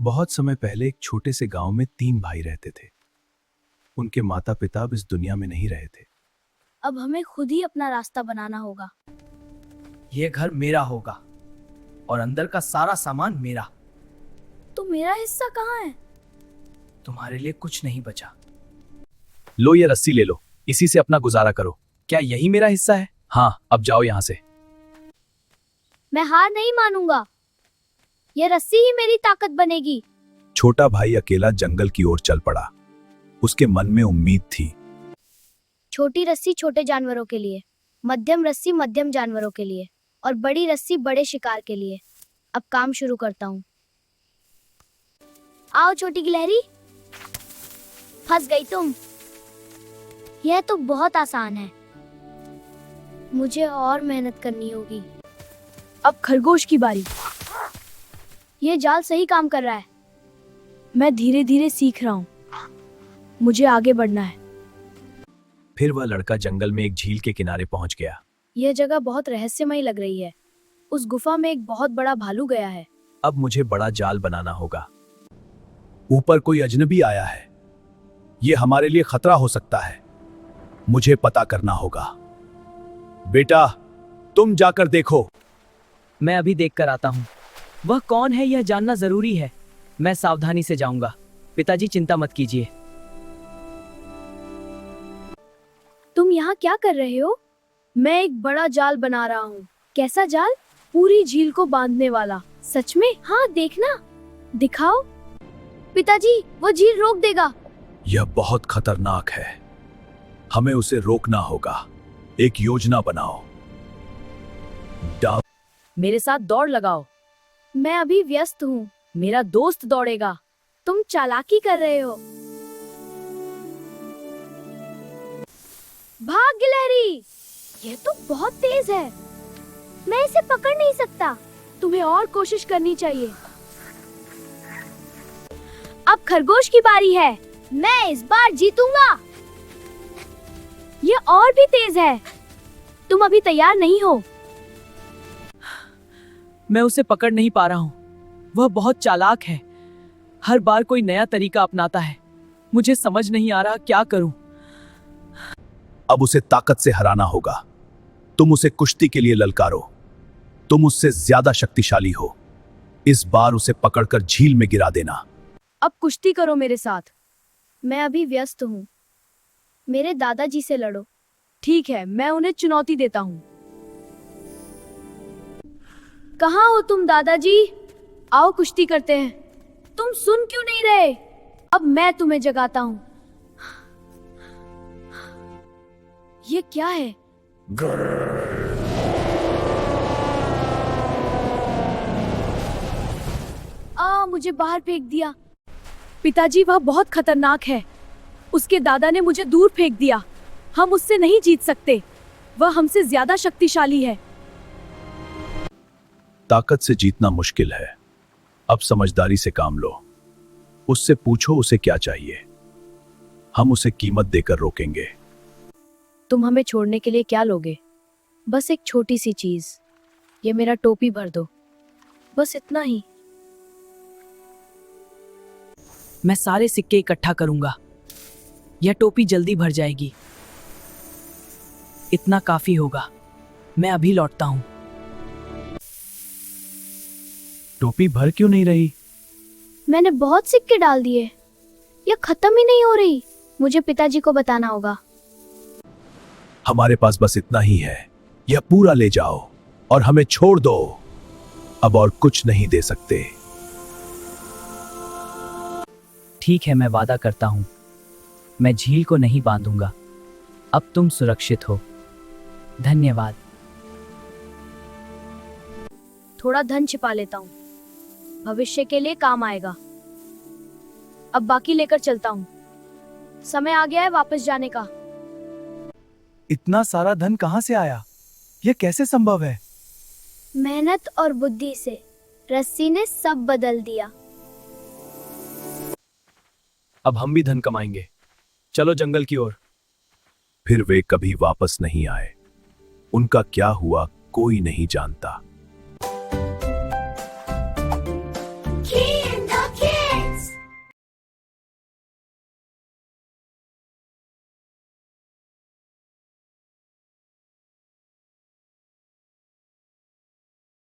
बहुत समय पहले एक छोटे से गांव में 3 भाई रहते थे। उनके माता पिता अब इस दुनिया में नहीं रहे थे। अब हमें खुद ही अपना रास्ता बनाना होगा। ये घर मेरा होगा और अंदर का सारा सामान मेरा। तो मेरा हिस्सा कहाँ है? तुम्हारे लिए कुछ नहीं बचा। लो ये रस्सी ले लो, इसी से अपना गुजारा करो। क्या यही मेरा हिस्सा है? हाँ, अब जाओ यहाँ से। मैं हार नहीं मानूंगा। ये रस्सी ही मेरी ताकत बनेगी। छोटा भाई अकेला जंगल की ओर चल पड़ा। उसके मन में उम्मीद थी। छोटी रस्सी छोटे जानवरों के लिए, मध्यम रस्सी मध्यम जानवरों के लिए और बड़ी रस्सी बड़े शिकार के लिए। अब काम शुरू करता हूँ। आओ छोटी गिलहरी। फंस गई तुम। यह तो बहुत आसान है। मुझे और मेहनत करनी होगी। अब खरगोश की बारी। यह जाल सही काम कर रहा है। मैं धीरे धीरे सीख रहा हूँ। मुझे आगे बढ़ना है। फिर वह लड़का जंगल में एक झील के किनारे पहुंच गया। यह जगह बहुत रहस्यमयी लग रही है। उस गुफा में एक बहुत बड़ा भालू गया है। अब मुझे बड़ा जाल बनाना होगा। ऊपर कोई अजनबी आया है। ये हमारे लिए खतरा हो सकता है। मुझे पता करना होगा। बेटा, तुम जाकर देखो। मैं अभी देख कर आता हूँ। वह कौन है यह जानना जरूरी है। मैं सावधानी से जाऊंगा। पिताजी चिंता मत कीजिए। तुम यहाँ क्या कर रहे हो? मैं एक बड़ा जाल बना रहा हूँ। कैसा जाल? पूरी झील को बांधने वाला। सच में? हाँ, देखना। दिखाओ। पिताजी, वो झील रोक देगा। यह बहुत खतरनाक है। हमें उसे रोकना होगा। एक योजना बनाओ। मेरे साथ दौड़ लगाओ। मैं अभी व्यस्त हूँ। मेरा दोस्त दौड़ेगा। तुम चालाकी कर रहे हो। भाग गिलहरी। यह तो बहुत तेज है। मैं इसे पकड़ नहीं सकता। तुम्हें और कोशिश करनी चाहिए। अब खरगोश की बारी है। मैं इस बार जीतूंगा। यह और भी तेज है। तुम अभी तैयार नहीं हो। मैं उसे पकड़ नहीं पा रहा हूँ। वह बहुत चालाक है। हर बार कोई नया तरीका अपनाता है। मुझे समझ नहीं आ रहा क्या करूं। अब उसे ताकत से हराना होगा। तुम उसे कुश्ती के लिए ललकारो। तुम उससे ज्यादा शक्तिशाली हो। इस बार उसे पकड़कर झील में गिरा देना। अब कुश्ती करो मेरे साथ। मैं अभी व्यस्त हूँ। मेरे दादाजी से लड़ो। ठीक है, मैं उन्हें चुनौती देता हूँ। कहाँ हो तुम दादाजी? आओ कुश्ती करते हैं। तुम सुन क्यों नहीं रहे? अब मैं तुम्हें जगाता हूँ। ये क्या है? मुझे बाहर फेंक दिया। पिताजी, वह बहुत खतरनाक है। उसके दादा ने मुझे दूर फेंक दिया। हम उससे नहीं जीत सकते। वह हमसे ज्यादा शक्तिशाली है। ताकत से जीतना मुश्किल है। अब समझदारी से काम लो। उससे पूछो उसे क्या चाहिए। हम उसे कीमत देकर रोकेंगे। तुम हमें छोड़ने के लिए क्या लोगे? बस एक छोटी सी चीज। ये मेरा टोपी भर दो। बस इतना ही। मैं सारे सिक्के इकट्ठा करूंगा। यह टोपी जल्दी भर जाएगी। इतना काफी होगा। मैं अभी लौटता हूँ। टोपी भर क्यों नहीं रही? मैंने बहुत सिक्के डाल दिए। यह खत्म ही नहीं हो रही। मुझे पिताजी को बताना होगा। हमारे पास बस इतना ही है। यह पूरा ले जाओ और हमें छोड़ दो। अब और कुछ नहीं दे सकते। ठीक है, मैं वादा करता हूँ। मैं झील को नहीं बांधूंगा। अब तुम सुरक्षित हो। धन्यवाद। थोड़ा धन छिपा लेता हूँ। भविष्य के लिए काम आएगा। अब बाकी लेकर चलता हूँ। समय आ गया है वापस जाने का। इतना सारा धन कहाँ से आया? यह कैसे संभव है? मेहनत और बुद्धि से। रस्सी ने सब बदल दिया। अब हम भी धन कमाएंगे। चलो जंगल की ओर। फिर वे कभी वापस नहीं आए। उनका क्या हुआ कोई नहीं जानता।